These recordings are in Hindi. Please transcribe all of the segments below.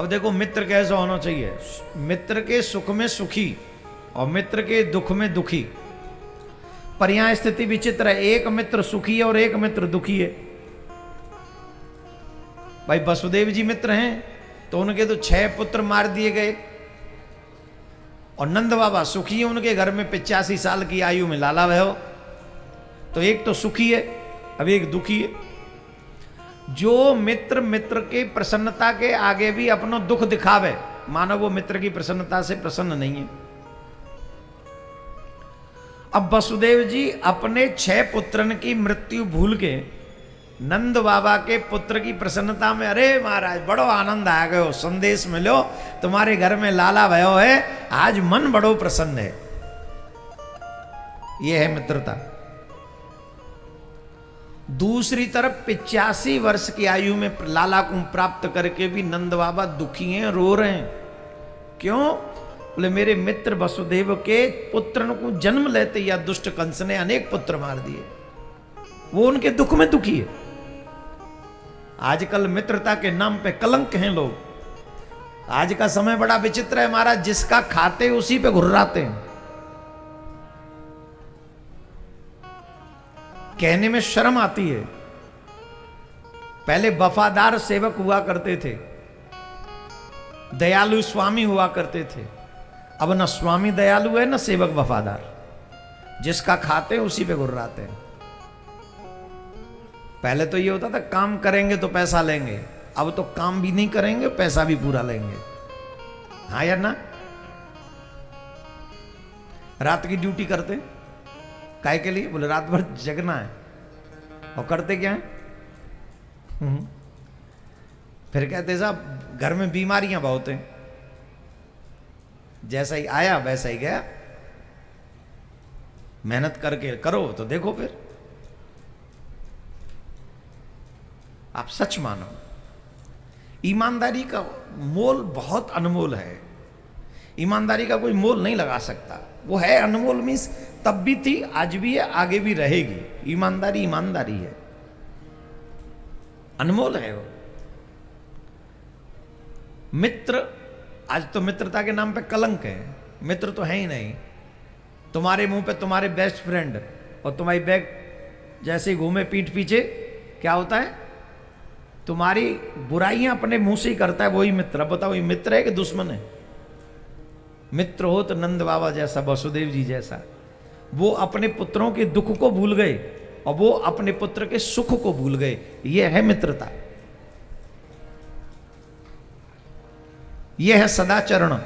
अब देखो मित्र कैसा होना चाहिए, मित्र के सुख में सुखी और मित्र के दुख में दुखी। पर यहां स्थिति विचित्र है, एक मित्र सुखी है और एक मित्र दुखी है। भाई वसुदेव जी मित्र हैं तो उनके तो 6 पुत्र मार दिए गए, और नंद बाबा सुखी है, उनके घर में 85 साल की आयु में लाला भयो। तो एक तो सुखी है, अब एक दुखी है। जो मित्र मित्र के प्रसन्नता के आगे भी अपना दुख दिखावे, मानो वो मित्र की प्रसन्नता से प्रसन्न नहीं है। अब वसुदेव जी अपने 6 पुत्रन की मृत्यु भूल के नंद बाबा के पुत्र की प्रसन्नता में, अरे महाराज बड़ो आनंद आ गयो, संदेश मिलो तुम्हारे घर में लाला भयो है, आज मन बड़ो प्रसन्न है। यह है मित्रता। दूसरी तरफ 85 वर्ष की आयु में लाला को प्राप्त करके भी नंद बाबा दुखी हैं, रो रहे हैं। क्यों? बोले मेरे मित्र वसुदेव के पुत्र को जन्म लेते या दुष्ट कंस ने अनेक पुत्र मार दिए, वो उनके दुख में दुखी है। आजकल मित्रता के नाम पे कलंक हैं लोग। आज का समय बड़ा विचित्र है महाराज, जिसका खाते उसी पे घुर्राते हैं। कहने में शर्म आती है। पहले वफादार सेवक हुआ करते थे, दयालु स्वामी हुआ करते थे। अब न स्वामी दयालु है न सेवक वफादार, जिसका खाते उसी पे घुर्राते हैं। पहले तो ये होता था काम करेंगे तो पैसा लेंगे, अब तो काम भी नहीं करेंगे पैसा भी पूरा लेंगे। हाँ यार ना, रात की ड्यूटी करते काय के लिए? बोले रात भर जगना है। और करते क्या है? फिर कहते साहब घर में बीमारियां बहुत हैं, जैसा ही आया वैसा ही गया। मेहनत करके करो तो देखो। फिर आप सच मानो, ईमानदारी का मोल बहुत अनमोल है। ईमानदारी का कोई मोल नहीं लगा सकता। वो है अनमोल, मीन्स तब भी थी, आज भी है, आगे भी रहेगी। ईमानदारी ईमानदारी है, अनमोल है वो। मित्र, आज तो मित्रता के नाम पे कलंक है। मित्र तो है ही नहीं। तुम्हारे मुंह पे तुम्हारे बेस्ट फ्रेंड और तुम्हारी बैग जैसे ही घूमे पीठ पीछे, क्या होता है? तुम्हारी बुराइयां अपने मुंह से ही करता है वही मित्र। अब बताओ ये मित्र है कि दुश्मन है? मित्र हो तो नंद बाबा जैसा, वसुदेव जी जैसा। वो अपने पुत्रों के दुख को भूल गए और वो अपने पुत्र के सुख को भूल गए। ये है मित्रता, ये है सदाचरण।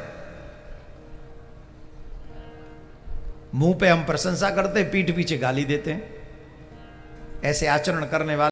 मुंह पे हम प्रशंसा करते, पीठ पीछे गाली देते हैं। ऐसे आचरण करने वाले